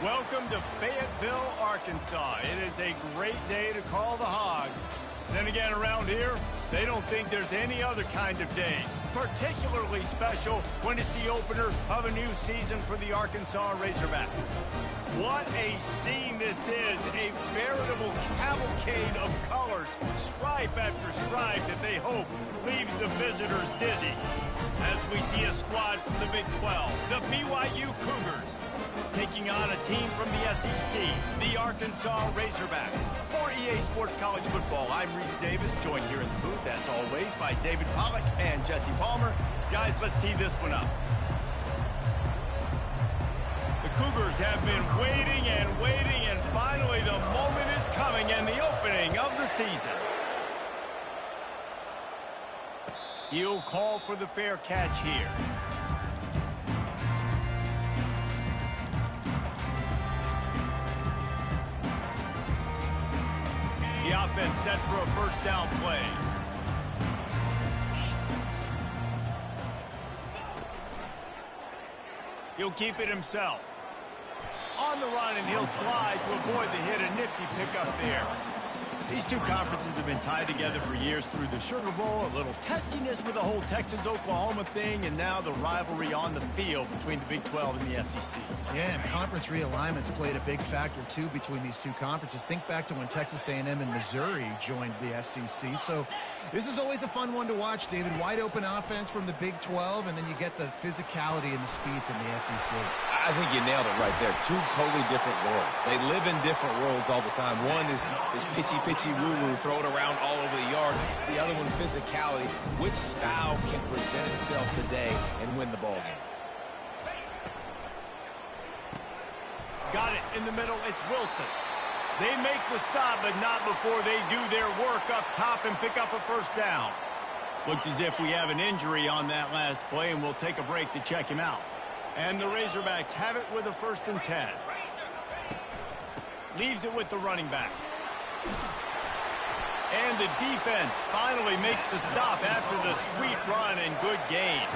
Welcome to Fayetteville, Arkansas. It is a great day to call the Hogs. Then again, around here, they don't think there's any other kind of day. Particularly special when it's the opener of a new season for the Arkansas Razorbacks. What a scene this is. A veritable cavalcade of colors, stripe after stripe, that they hope leaves the visitors dizzy. As we see a squad from the Big 12, the BYU Cougars, taking on a team from the SEC, the Arkansas Razorbacks. For EA Sports College Football, I'm Reese Davis, joined here in the booth, as always, by David Pollack and Jesse Palmer. Guys, let's tee this one up. The Cougars have been waiting and finally the moment is coming and the opening of the season. He'll call for the fair catch here. The offense set for a first down play. He'll keep it himself. On the run, and he'll slide to avoid the hit. A nifty pickup there. These two conferences have been tied together for years through the Sugar Bowl, a little testiness with the whole Texas-Oklahoma thing, and now the rivalry on the field between the Big 12 and the SEC. Yeah, and conference realignments played a big factor, too, between these two conferences. Think back to when Texas A&M and Missouri joined the SEC. So this is always a fun one to watch, David. Wide-open offense from the Big 12, and then you get the physicality and the speed from the SEC. I think you nailed it right there. Two totally different worlds. They live in different worlds all the time. One is pitchy woo-woo, throw it around all over the yard. The other one, physicality. Which style can present itself today and win the ball game? Got it in the middle. It's Wilson. They make the stop, but not before they do their work up top and pick up a first down. Looks as if we have an injury on that last play, and we'll take a break to check him out. And the Razorbacks have it with a 1st and 10. Leaves it with the running back. And the defense finally makes the stop after the sweet run and good gain.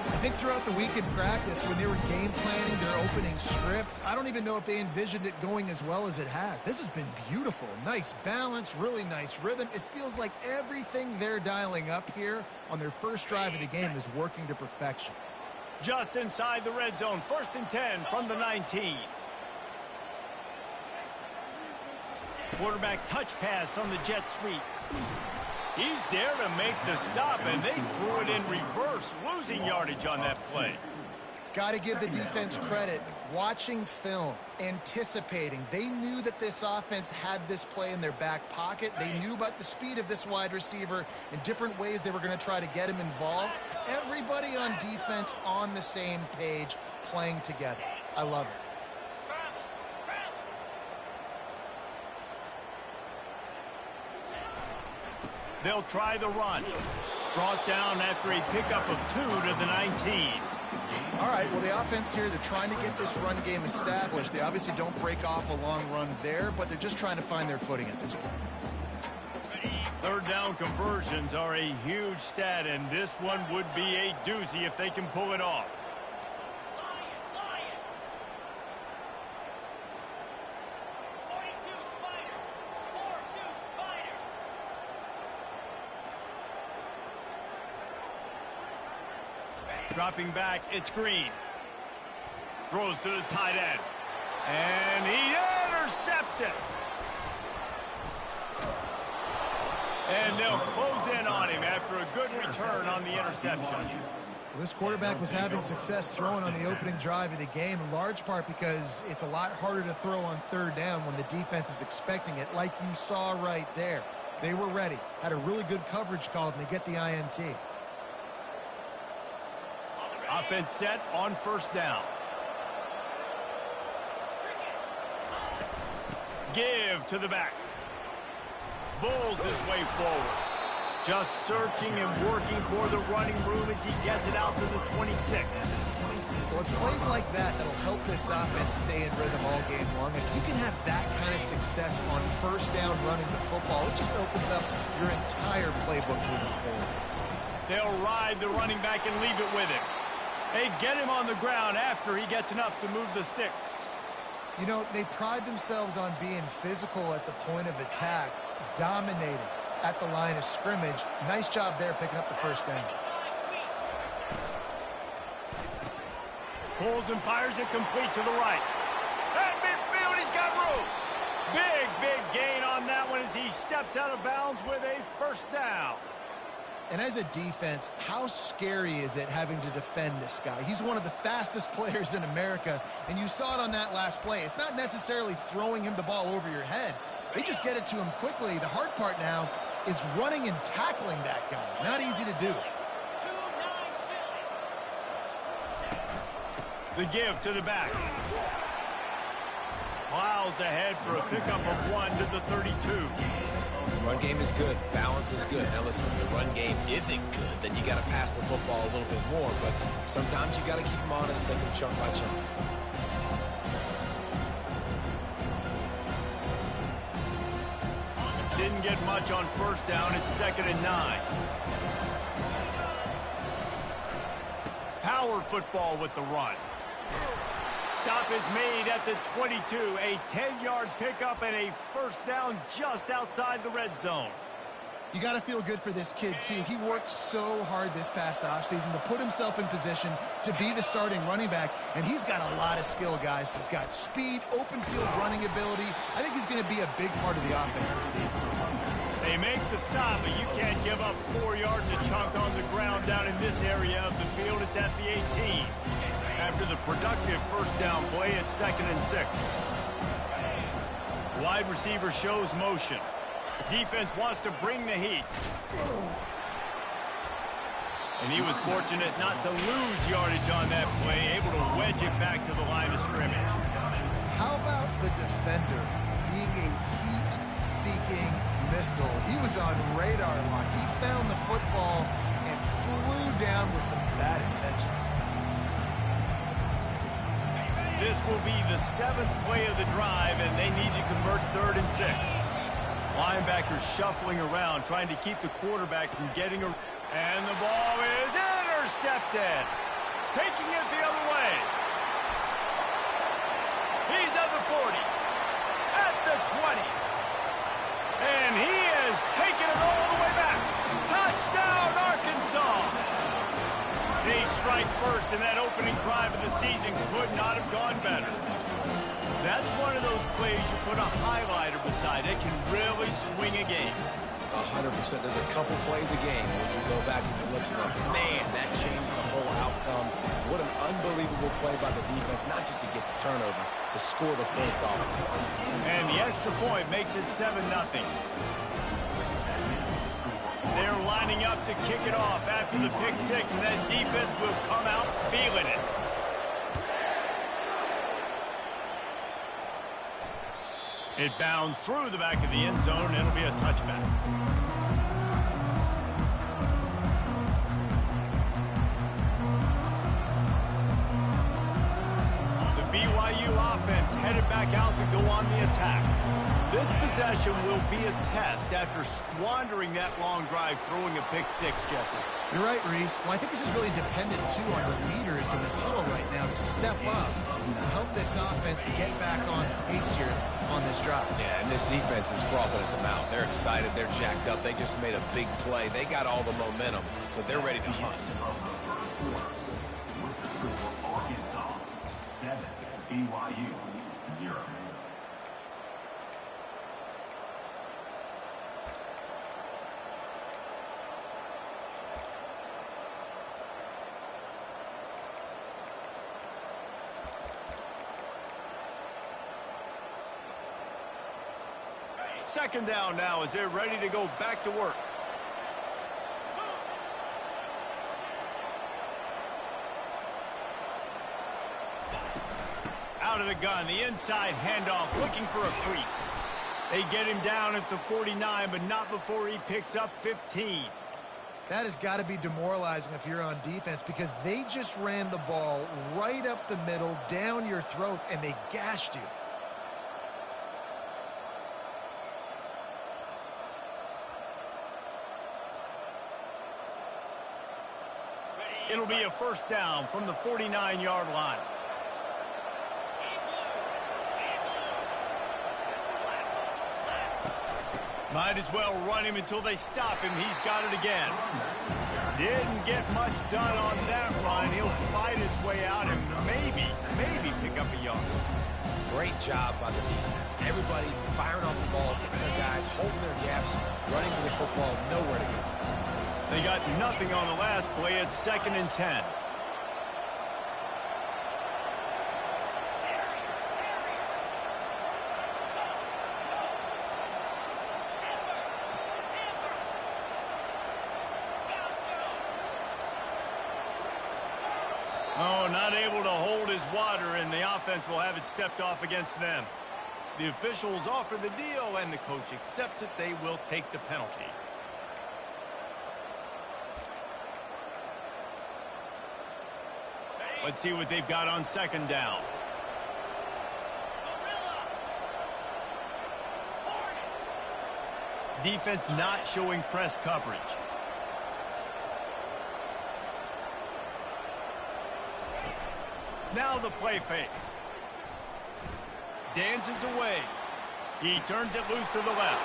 I think throughout the week in practice, when they were game planning their opening script, I don't even know if they envisioned it going as well as it has. This has been beautiful. Nice balance, really nice rhythm. It feels like everything they're dialing up here on their first drive of the game is working to perfection. Just inside the red zone, 1st and 10 from the 19. Quarterback touch pass on the jet sweep. He's there to make the stop, and they threw it in reverse, losing yardage on that play. Got to give the defense credit. Watching film, anticipating. They knew that this offense had this play in their back pocket. They knew about the speed of this wide receiver and different ways they were going to try to get him involved. Everybody on defense on the same page, playing together. I love it. They'll try the run. Brought down after a pickup of 2 to the 19. All right, well, the offense here, they're trying to get this run game established. They obviously don't break off a long run there, but they're just trying to find their footing at this point. 3rd down conversions are a huge stat, and this one would be a doozy if they can pull it off. Dropping back, it's Green. Throws to the tight end. And he intercepts it. And they'll close in on him after a good return on the interception. Well, this quarterback was having success throwing on the opening drive of the game, in large part because it's a lot harder to throw on 3rd down when the defense is expecting it, like you saw right there. They were ready, had a really good coverage call, and they get the INT. Offense set on 1st down. Give to the back. Bulls his way forward. Just searching and working for the running room as he gets it out to the 26. Well, it's plays like that that'll help this offense stay in rhythm all game long. If you can have that kind of success on 1st down running the football, it just opens up your entire playbook moving forward. They'll ride the running back and leave it with him. They get him on the ground after he gets enough to move the sticks. You know, they pride themselves on being physical at the point of attack, dominating at the line of scrimmage. Nice job there picking up the first down. Pulls and fires it complete to the right. At midfield, he's got room. Big gain on that one as he steps out of bounds with a first down. And as a defense, how scary is it having to defend this guy? He's one of the fastest players in America, and you saw it on that last play. It's not necessarily throwing him the ball over your head. They just get it to him quickly. The hard part now is running and tackling that guy. Not easy to do. The give to the back. Plows ahead for a pickup of 1 to the 32. The run game is good. Balance is good. Now listen, if the run game isn't good, then you got to pass the football a little bit more. But sometimes you got to keep them honest, take them chunk by chunk. Didn't get much on first down. It's 2nd and 9. Power football with the run. Stop is made at the 22. A 10-yard pickup and a first down just outside the red zone. You got to feel good for this kid, too. He worked so hard this past offseason to put himself in position to be the starting running back, and he's got a lot of skill, guys. He's got speed, open field running ability. I think he's going to be a big part of the offense this season. They make the stop, but you can't give up 4 yards a chunk on the ground down in this area of the field. It's at the 18. After the productive first down play, it's 2nd and 6. Wide receiver shows motion. Defense wants to bring the heat. And he was fortunate not to lose yardage on that play, able to wedge it back to the line of scrimmage. How about the defender being a heat-seeking missile? He was on radar lock. He found the football and flew down with some bad intentions. This will be the 7th play of the drive, and they need to convert 3rd and 6. Linebackers shuffling around, trying to keep the quarterback from getting a... And the ball is intercepted. Taking it the other way. He's at the 40. At the 20. And he is taking it all the way back. Touchdown, Arkansas. They strike first, and that opening drive of the season could not have gone better. That's one of those plays you put a highlighter beside. It can really swing a game. 100%. There's a couple plays a game when you go back and you look and go, man, that changed the whole outcome. What an unbelievable play by the defense, not just to get the turnover, to score the points off. And the extra point makes it 7-0. They're lining up to kick it off after the pick 6, and that defense will come out feeling it. It bounds through the back of the end zone, and it'll be a touchback. The BYU offense headed back out to go on the attack. This possession will be a test after squandering that long drive throwing a pick 6, Jesse. You're right, Reese. Well, I think this is really dependent, too, on the leaders in this huddle right now to step up and help this offense get back on pace here on this drive. Yeah, and this defense is frothing at the mouth. They're excited. They're jacked up. They just made a big play. They got all the momentum, so they're ready to hunt. Arkansas 7, BYU 0. Second down now as they're ready to go back to work. Out of the gun, the inside handoff, looking for a crease. They get him down at the 49, but not before he picks up 15. That has got to be demoralizing if you're on defense because they just ran the ball right up the middle, down your throats, and they gashed you. It'll be a first down from the 49-yard line. Might as well run him until they stop him. He's got it again. Didn't get much done on that run. He'll fight his way out and maybe pick up a yard. Great job by the defense. Everybody firing off the ball, hitting their guys, holding their gaps, running to the football, nowhere to go. They got nothing on the last play. It's 2nd and 10. Oh, not able to hold his water, and the offense will have it stepped off against them. The officials offer the deal, and the coach accepts it. They will take the penalty. Let's see what they've got on 2nd down. Defense not showing press coverage. Now the play fake. Dances away. He turns it loose to the left.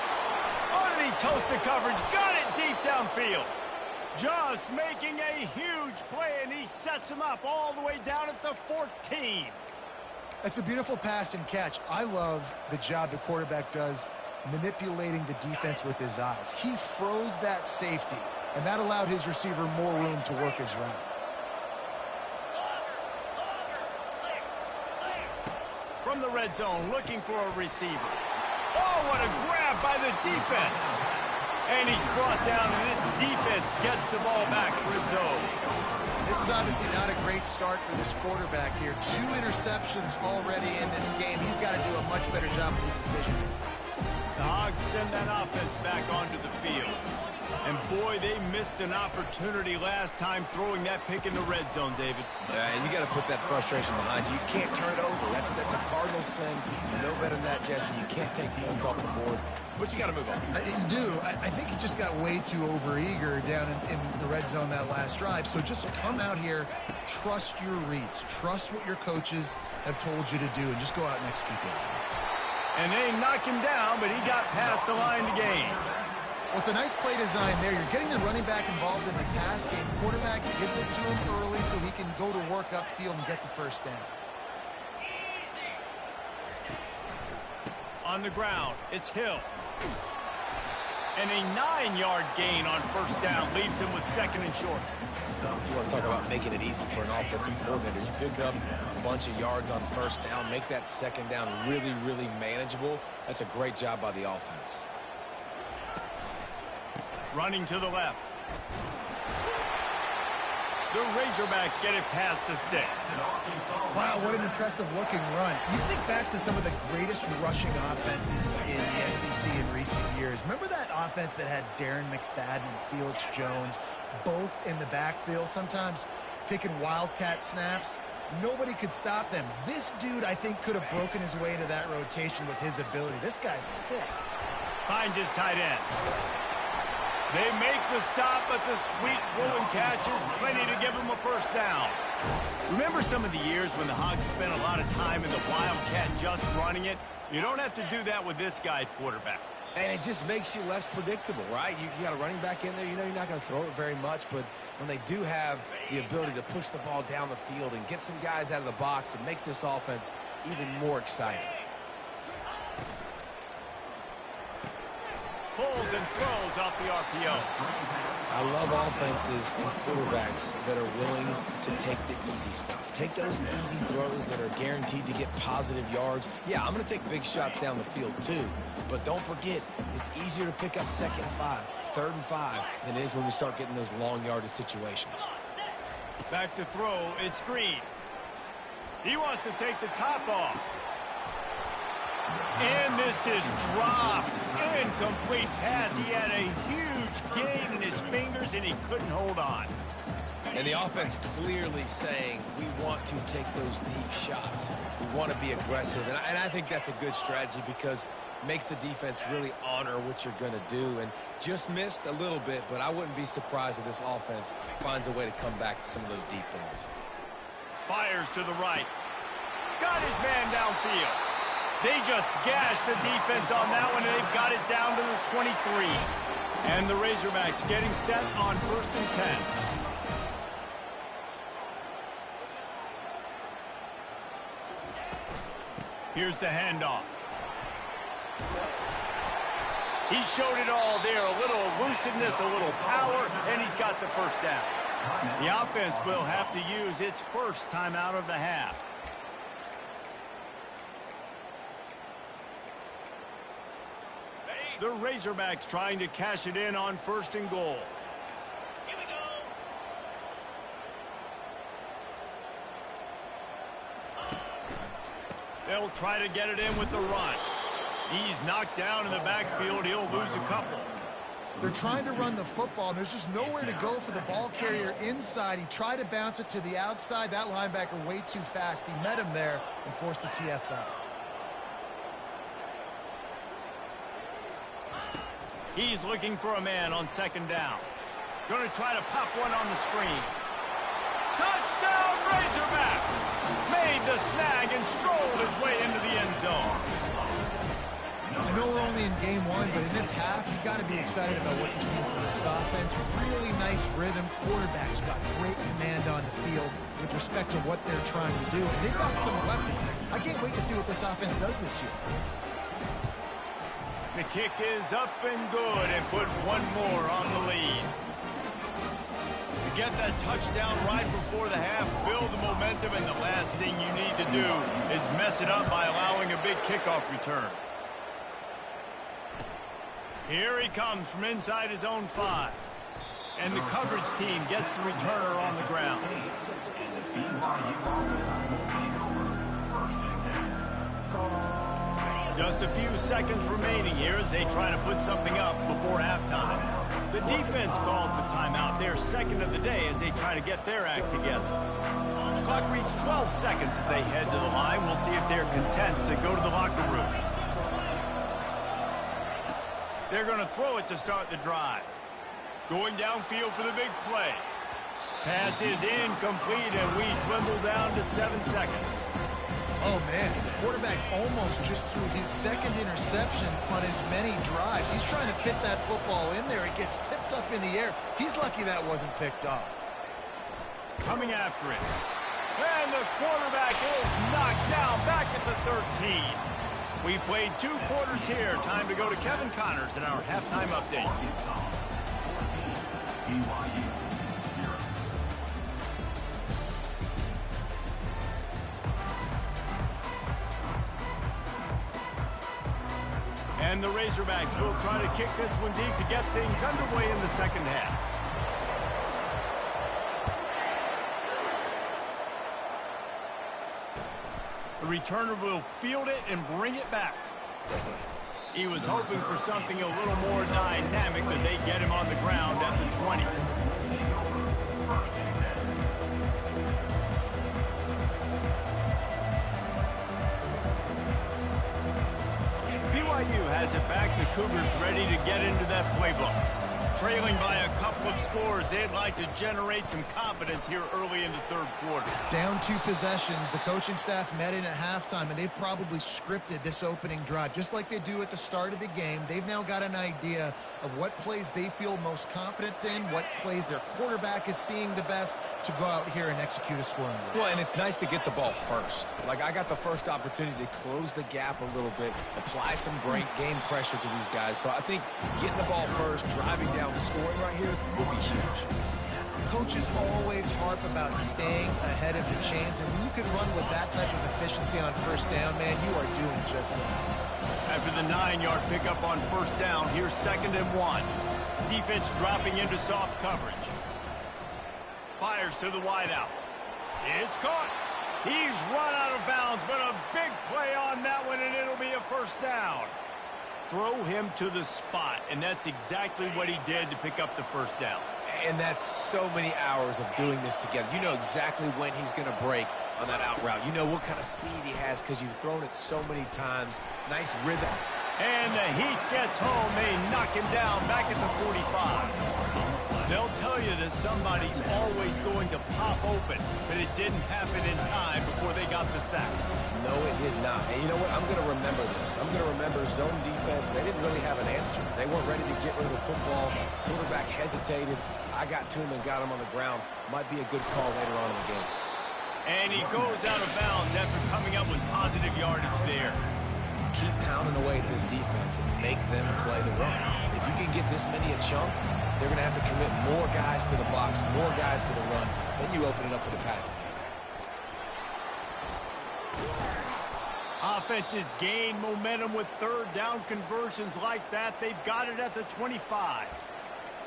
Underneath toasted coverage. Got it deep downfield. Just making a huge play, and he sets him up all the way down at the 14. That's a beautiful pass and catch. I love the job the quarterback does manipulating the defense with his eyes. He froze that safety, and that allowed his receiver more room to work his route. From the red zone, looking for a receiver. Oh, what a grab by the defense. And he's brought down, and this defense gets the ball back for its own. This is obviously not a great start for this quarterback here. 2 interceptions already in this game. He's got to do a much better job with his decision. The Hogs send that offense back onto the field. And boy, they missed an opportunity last time throwing that pick in the red zone, David. Yeah, and you got to put that frustration behind you. You can't turn it over. That's a Cardinal sin. You know better than that, Jesse. You can't take points off the board, but you got to move on. You do. I think he just got way too overeager down in the red zone that last drive. So just come out here, trust your reads, trust what your coaches have told you to do, and just go out and execute the offense. And they knock him down, but he got past the line to gain. Well, it's a nice play design there. You're getting the running back involved in the pass game. Quarterback gives it to him early so he can go to work upfield and get the first down. On the ground, it's Hill. And a 9-yard gain on 1st down leaves him with 2nd and short. You want to talk about making it easy for an offensive coordinator. You pick up a bunch of yards on 1st down, make that 2nd down really, really manageable. That's a great job by the offense. Running to the left. The Razorbacks get it past the sticks. Wow, what an impressive-looking run. You think back to some of the greatest rushing offenses in the SEC in recent years. Remember that offense that had Darren McFadden and Felix Jones both in the backfield, sometimes taking wildcat snaps? Nobody could stop them. This dude, I think, could have broken his way into that rotation with his ability. This guy's sick. Finds his tight end. They make the stop, but the sweet throw and catch is plenty to give them a 1st down. Remember some of the years when the Hogs spent a lot of time in the wildcat just running it? You don't have to do that with this guy at quarterback. And it just makes you less predictable, right? You got a running back in there. You know you're not going to throw it very much, but when they do have the ability to push the ball down the field and get some guys out of the box, it makes this offense even more exciting. Pulls and throws off the RPO. I love offenses and quarterbacks that are willing to take the easy stuff. Take those easy throws that are guaranteed to get positive yards. Yeah, I'm going to take big shots down the field too, but don't forget, it's easier to pick up 2nd and 5, 3rd and 5 than it is when we start getting those long yardage situations. Back to throw, it's Green. He wants to take the top off. And this is dropped. Incomplete pass. He had a huge gain in his fingers, and he couldn't hold on. And the offense clearly saying, we want to take those deep shots. We want to be aggressive. And I think that's a good strategy because it makes the defense really honor what you're going to do. And just missed a little bit, but I wouldn't be surprised if this offense finds a way to come back to some of those deep things. Fires to the right. Got his man downfield. They just gashed the defense on that one, and they've got it down to the 23. And the Razorbacks getting set on 1st and 10. Here's the handoff. He showed it all there. A little elusiveness, a little power, and he's got the first down. The offense will have to use its first timeout of the half. The Razorbacks trying to cash it in on 1st and goal. Here we go. They'll try to get it in with the run. He's knocked down in the backfield. He'll lose a couple. They're trying to run the football, and there's just nowhere to go for the ball carrier inside. He tried to bounce it to the outside. That linebacker way too fast. He met him there and forced the TFL. He's looking for a man on 2nd down. Going to try to pop one on the screen. Touchdown, Razorbacks! Made the snag and strolled his way into the end zone. I know we're only in game 1, but in this half, you've got to be excited about what you've seen from this offense. Really nice rhythm. Quarterback's got great command on the field with respect to what they're trying to do. And they've got some weapons. I can't wait to see what this offense does this year. The kick is up and good and put one more on the lead. To get that touchdown right before the half, build the momentum, and the last thing you need to do is mess it up by allowing a big kickoff return. Here he comes from inside his own 5. And the coverage team gets the returner on the ground. Just a few seconds remaining here as they try to put something up before halftime. The defense calls the timeout, their 2nd of the day, as they try to get their act together. Clock reads 12 seconds as they head to the line. We'll see if they're content to go to the locker room. They're going to throw it to start the drive. Going downfield for the big play. Pass is incomplete, and we dwindle down to 7 seconds. Oh, man, the quarterback almost just threw his 2nd interception on as many drives. He's trying to fit that football in there. It gets tipped up in the air. He's lucky that wasn't picked off. Coming after it. And the quarterback is knocked down back at the 13. We played 2 quarters here. Time to go to Kevin Connors in our halftime update. BYU 0. And the Razorbacks will try to kick this one deep to get things underway in the 2nd half. The returner will field it and bring it back. He was hoping for something a little more dynamic, but they get him on the ground at the 20. BYU has it back. The Cougars ready to get into that playbook. Trailing by a couple of scores, they'd like to generate some confidence here early in the 3rd quarter. Down 2 possessions. The coaching staff met in at halftime, and they've probably scripted this opening drive just like they do at the start of the game. They've now got an idea of what plays they feel most confident in, what plays their quarterback is seeing the best to go out here and execute a scoring drive. Well, and it's nice to get the ball first. Like, I got the first opportunity to close the gap a little bit, apply some great game pressure to these guys. So I think getting the ball first, driving down, scoring right here will be huge. Coaches always harp about staying ahead of the chains, and when you can run with that type of efficiency on 1st down, man, you are doing just that. After the 9-yard pickup on 1st down, here's 2nd and 1. Defense dropping into soft coverage. Fires to the wideout. It's caught. He's run out of bounds, but a big play on that one, and it'll be a 1st down. Throw him to the spot, and that's exactly what he did to pick up the 1st down. And that's so many hours of doing this together. You know exactly when he's going to break on that out route. You know what kind of speed he has because you've thrown it so many times. Nice rhythm. And the heat gets home. They knock him down back at the 45. They'll tell you that somebody's always going to pop open, but it didn't happen in time before they got the sack. No, it did not. And you know what? I'm going to remember this. I'm going to remember zone defense. They didn't really have an answer. They weren't ready to get rid of the football. Quarterback hesitated. I got to him and got him on the ground. Might be a good call later on in the game. And he goes out of bounds after coming up with positive yardage there. Keep pounding away at this defense and make them play the run. If you can get this many a chunk, they're going to have to commit more guys to the box, more guys to the run. Then you open it up for the passing game. Offenses gain momentum with third down conversions like that. They've got it at the 25.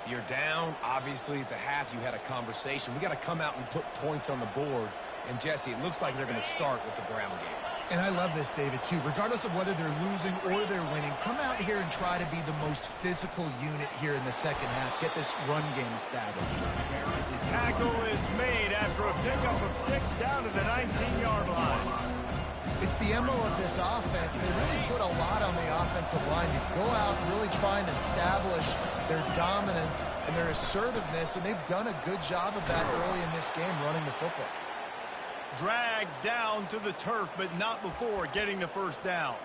You're down. Obviously, at the half, you had a conversation. We got to come out and put points on the board. And, Jesse, it looks like they're going to start with the ground game. And I love this, David, too. Regardless of whether they're losing or they're winning, come out here and try to be the most physical unit here in the second half. Get this run game established. The tackle is made after a pickup of 6 down to the 19-yard line. It's the MO of this offense. They really put a lot on the offensive line to go out and really try and establish their dominance and their assertiveness, and they've done a good job of that early in this game running the football. Dragged down to the turf, but not before getting the first down.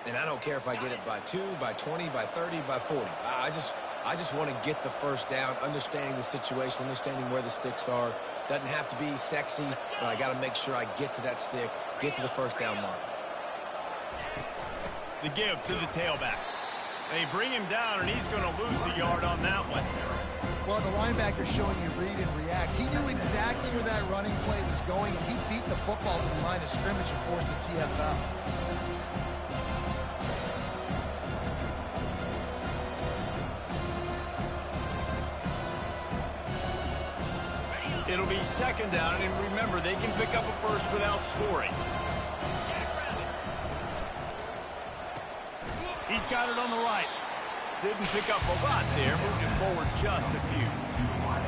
And I don't care if I get it by 2, by 20, by 30, by 40. I just want to get the first down, understanding the situation, understanding where the sticks are. Doesn't have to be sexy, but I got to make sure I get to that stick, get to the first down mark. The give to the tailback. They bring him down, and he's going to lose a yard on that one. Well, the linebacker's showing you read and react. He knew exactly where that running play was going, and he beat the football to the line of scrimmage and forced the TFL. It'll be second down, and remember, they can pick up a first without scoring. He's got it on the right. Didn't pick up a lot there, moved him forward just a few.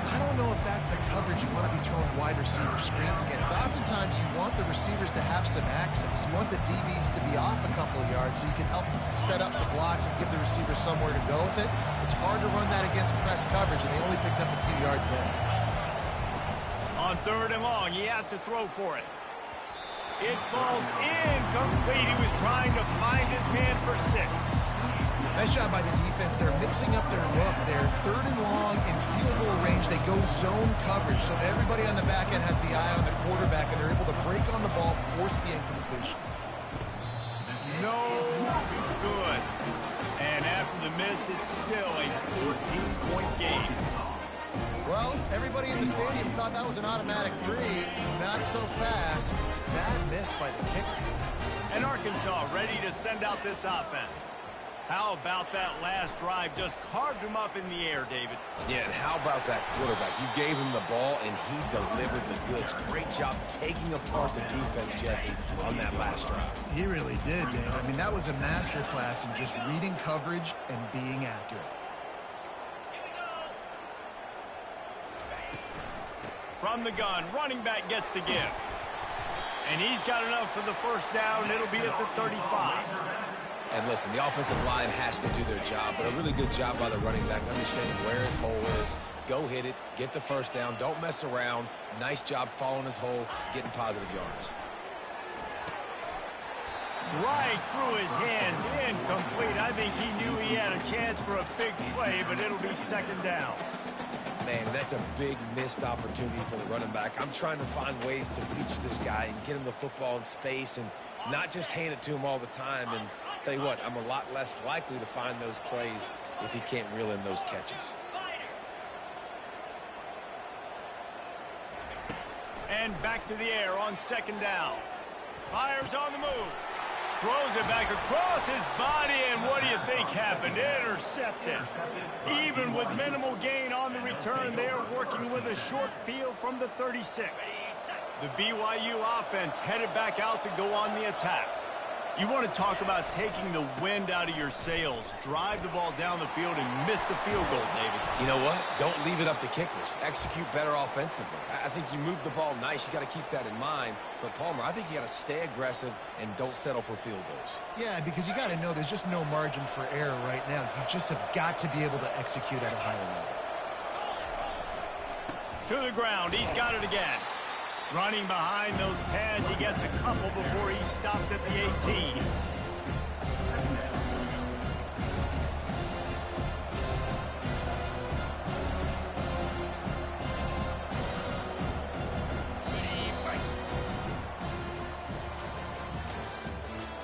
I don't know if that's the coverage you want to be throwing wide receiver screens against. Oftentimes, you want the receivers to have some access. You want the DBs to be off a couple of yards so you can help set up the blocks and give the receiver somewhere to go with it. It's hard to run that against press coverage, and they only picked up a few yards there. On third and long, he has to throw for it. It falls incomplete. He was trying to find his man for 6. Nice job by the defense. They're mixing up their look. They're third and long in field goal range. They go zone coverage, so everybody on the back end has the eye on the quarterback, and they're able to break on the ball, force the incompletion. No good. And after the miss, it's still a 14-point game. Well, everybody in the stadium thought that was an automatic 3. Not so fast. Bad miss by the kicker. And Arkansas ready to send out this offense. How about that last drive? Just carved him up in the air, David. Yeah, and how about that quarterback? You gave him the ball, and he delivered the goods. Great job taking apart the defense, Jesse, on that last drive. He really did, David. I mean, that was a masterclass in just reading coverage and being accurate. From the gun, running back gets the give. And he's got enough for the first down. It'll be at the 35. And listen, the offensive line has to do their job, but a really good job by the running back, understanding where his hole is. Go hit it, get the first down, don't mess around. Nice job following his hole, getting positive yards. Right through his hands, incomplete. I think he knew he had a chance for a big play, but it'll be second down. Man, that's a big missed opportunity for the running back. I'm trying to find ways to feature this guy and get him the football in space and not just hand it to him all the time. And tell you what, I'm a lot less likely to find those plays if he can't reel in those catches. And back to the air on second down. Fires on the move. Throws it back across his body, and what do you think happened? Intercepted. Even with minimal gain on the return, they are working with a short field from the 36. The BYU offense headed back out to go on the attack. You want to talk about taking the wind out of your sails. Drive the ball down the field and miss the field goal, David. You know what? Don't leave it up to kickers. Execute better offensively. I think you move the ball nice. You got to keep that in mind. But, Palmer, I think you got to stay aggressive and don't settle for field goals. Yeah, because you got to know there's just no margin for error right now. You just have got to be able to execute at a higher level. To the ground. He's got it again. Running behind those pads, he gets a couple before he stopped at the 18.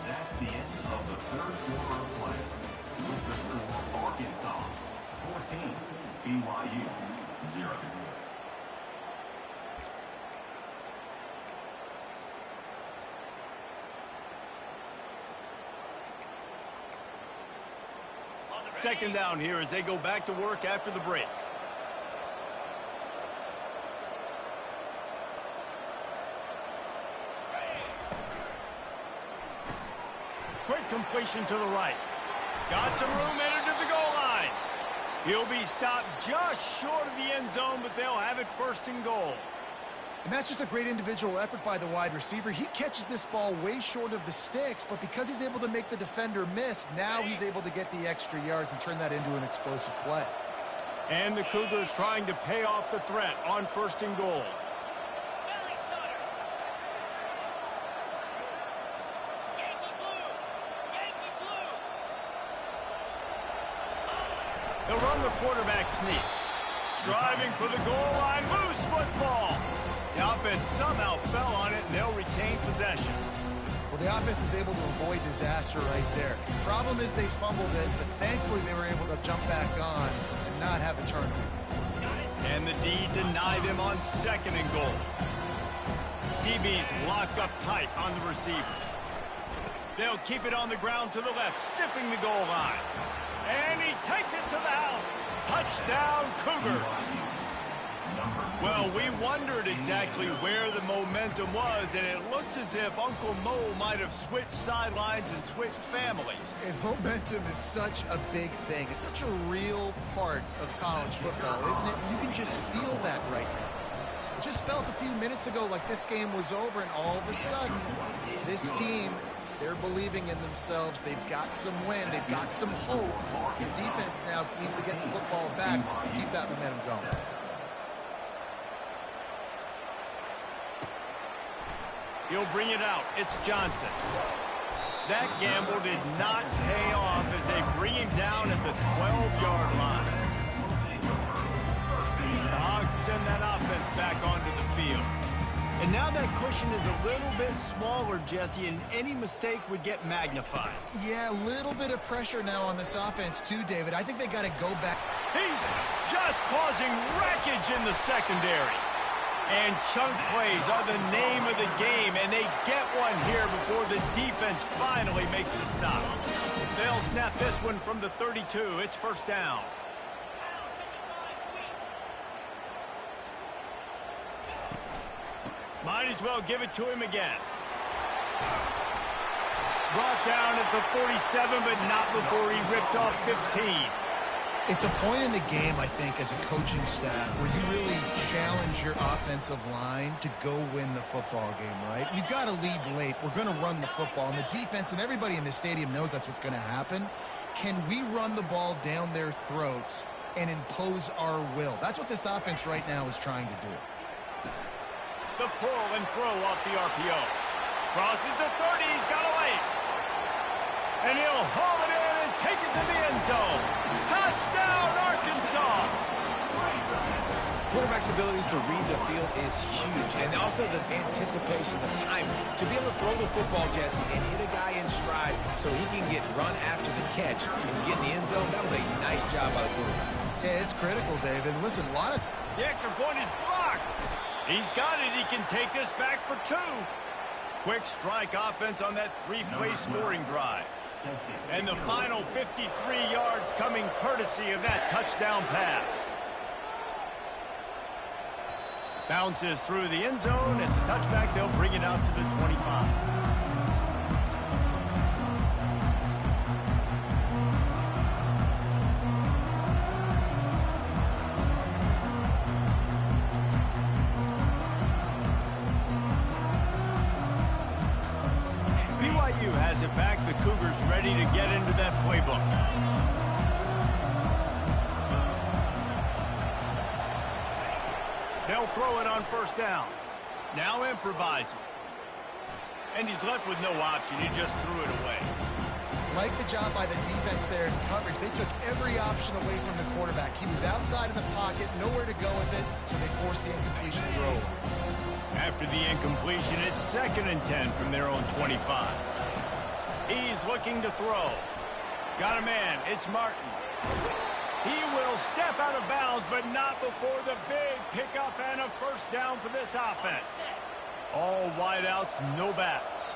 That's the end of the third quarter of play. With the score, Arkansas 14, BYU 0. Second down here as they go back to work after the break. Quick completion to the right. Got some room headed to the goal line. He'll be stopped just short of the end zone, but they'll have it first and goal. And that's just a great individual effort by the wide receiver. He catches this ball way short of the sticks, but because he's able to make the defender miss, now he's able to get the extra yards and turn that into an explosive play. And the Cougars trying to pay off the threat on first and goal. They'll run the quarterback sneak. Driving for the goal line, loose football. The offense somehow fell on it, and they'll retain possession. Well, the offense is able to avoid disaster right there. Problem is they fumbled it, but thankfully they were able to jump back on and not have a turnover. And the D deny them on second and goal. DB's locked up tight on the receiver. They'll keep it on the ground to the left, stiffing the goal line. And he takes it to the house. Touchdown, Cougars. Well, we wondered exactly where the momentum was, and it looks as if Uncle Mo might have switched sidelines and switched families. And momentum is such a big thing. It's such a real part of college football, isn't it? You can just feel that right now. It just felt a few minutes ago like this game was over, and all of a sudden, this team, they're believing in themselves. They've got some wind. They've got some hope. The defense now needs to get the football back and keep that momentum going. He'll bring it out. It's Johnson. That gamble did not pay off as they bring him down at the 12-yard line. The Hogs send that offense back onto the field. And now that cushion is a little bit smaller, Jesse, and any mistake would get magnified. Yeah, a little bit of pressure now on this offense too, David. I think they got to go back. He's just causing wreckage in the secondary. And chunk plays are the name of the game, and they get one here before the defense finally makes a stop. They'll snap this one from the 32. It's first down. Might as well give it to him again. Brought down at the 47, but not before he ripped off 15. It's a point in the game, I think, as a coaching staff where you really challenge your offensive line to go win the football game, right? We've got to lead late. We're going to run the football. And the defense and everybody in the stadium knows that's what's going to happen. Can we run the ball down their throats and impose our will? That's what this offense right now is trying to do. The pull and throw off the RPO. Crosses the 30. He's got to wait. And he'll haul it in and take it to the end zone. Touchdown, Arkansas! Quarterback's abilities to read the field is huge. And also the anticipation, the time to be able to throw the football, Jesse, and hit a guy in stride so he can get run after the catch and get in the end zone. That was a nice job by the quarterback. Yeah, it's critical, David. Listen, a lot of The extra point is blocked. He's got it. He can take this back for 2. Quick strike offense on that 3-play scoring drive. And the final 53 yards coming courtesy of that touchdown pass. Bounces through the end zone. It's a touchback. They'll bring it out to the 25. BYU has it back. The Cougars ready to get into that playbook. They'll They'll throw it on first down. Now improvising. And he's left with no option. He just threw it away. Like the job by the defense there in coverage. They took every option away from the quarterback. He was outside of the pocket, nowhere to go with it, so they forced the incompletion throw. After the incompletion, it's 2nd and 10 from their own 25. He's looking to throw. Got a man. It's Martin. He will step out of bounds, but not before the big pickup and a first down for this offense. All wideouts, no backs.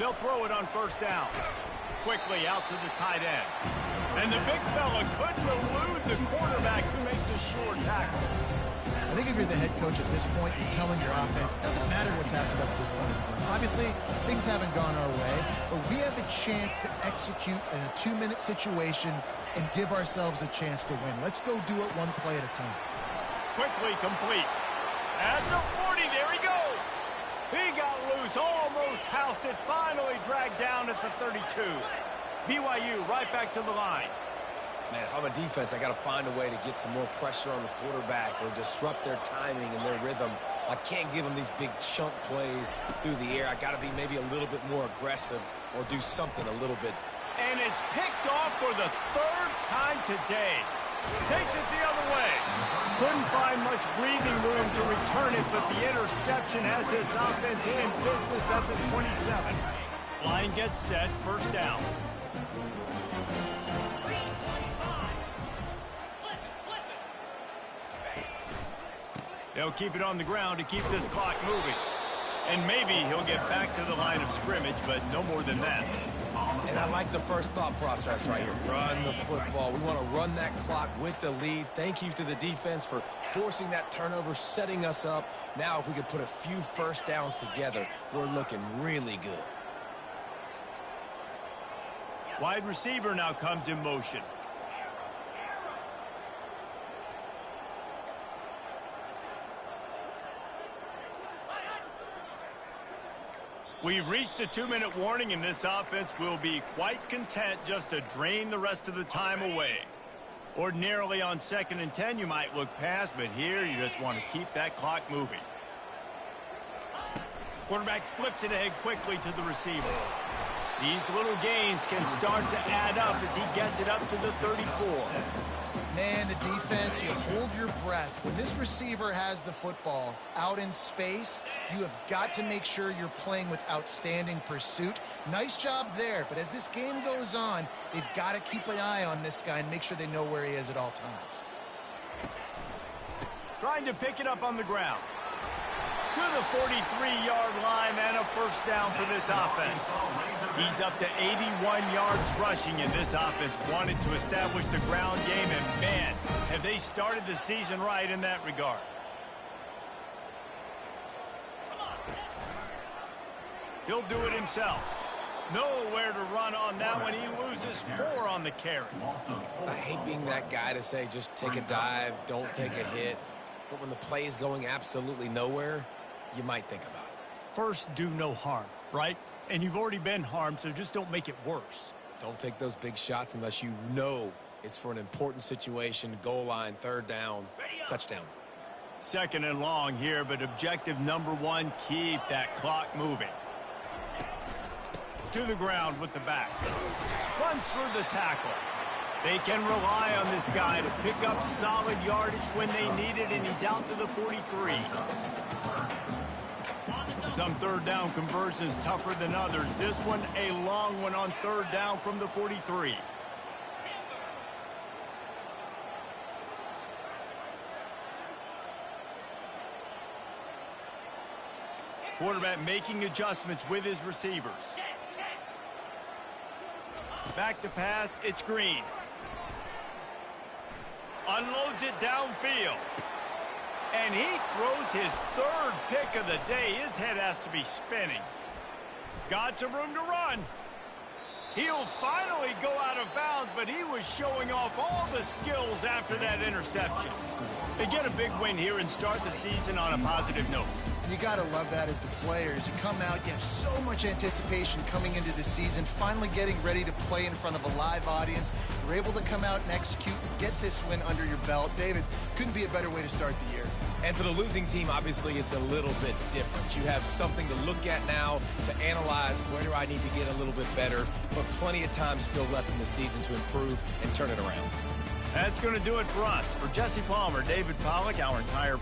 They'll throw it on first down. Quickly out to the tight end. And the big fella couldn't elude the quarterback who makes a sure tackle. I think if you're the head coach at this point, you're telling your offense, it doesn't matter what's happened up to this point. Obviously, things haven't gone our way, but we have a chance to execute in a 2-minute situation and give ourselves a chance to win. Let's go do it one play at a time. Quickly complete. At the 40, there he goes. He got loose, almost housed it, finally dragged down at the 32. BYU right back to the line. Man, if I'm a defense, I got to find a way to get some more pressure on the quarterback or disrupt their timing and their rhythm. I can't give them these big chunk plays through the air. I got to be maybe a little bit more aggressive or do something a little bit. And it's picked off for the 3rd time today. Takes it the other way. Couldn't find much breathing room to return it, but the interception has this offense in business at the 27. Line gets set, first down. They'll keep it on the ground to keep this clock moving. And maybe he'll get back to the line of scrimmage, but no more than that. And I like the first thought process right here. Run the football. We want to run that clock with the lead. Thank you to the defense for forcing that turnover, setting us up. Now, if we could put a few first downs together, we're looking really good. Wide receiver now comes in motion. We've reached a 2-minute warning, and this offense will be quite content just to drain the rest of the time away. Ordinarily on 2nd and 10, you might look past, but here you just want to keep that clock moving. Quarterback flips it ahead quickly to the receiver. These little gains can start to add up as he gets it up to the 34. Man, the defense, you hold your breath. When this receiver has the football out in space, you have got to make sure you're playing with outstanding pursuit. Nice job there, but as this game goes on, they've got to keep an eye on this guy and make sure they know where he is at all times. Trying to pick it up on the ground. To the 43-yard line and a first down for this offense. He's up to 81 yards rushing, and this offense wanted to establish the ground game, and man, have they started the season right in that regard. He'll do it himself. Nowhere to run on that one. He loses 4 on the carry. I hate being that guy to say just take a dive, don't take a hit. But when the play is going absolutely nowhere, you might think about it. First, do no harm, right? And you've already been harmed, so just don't make it worse. Don't take those big shots unless you know it's for an important situation, goal line, 3rd down, touchdown. 2nd and long here, but objective number 1, keep that clock moving. To the ground with the back. Runs through the tackle. They can rely on this guy to pick up solid yardage when they need it, and he's out to the 43. Some 3rd down conversions tougher than others. This one a long one on 3rd down from the 43. Quarterback making adjustments with his receivers. Back to pass, it's Green. Unloads it downfield. And he throws his 3rd pick of the day. His head has to be spinning. Got some room to run. He'll finally go out of bounds, but he was showing off all the skills after that interception. They get a big win here and start the season on a positive note. You got to love that as the players. You come out, you have so much anticipation coming into the season, finally getting ready to play in front of a live audience. You're able to come out and execute and get this win under your belt. David, couldn't be a better way to start the year. And for the losing team, obviously, it's a little bit different. You have something to look at now to analyze where do I need to get a little bit better, but plenty of time still left in the season to improve and turn it around. That's going to do it for us. For Jesse Palmer, David Pollack, our entire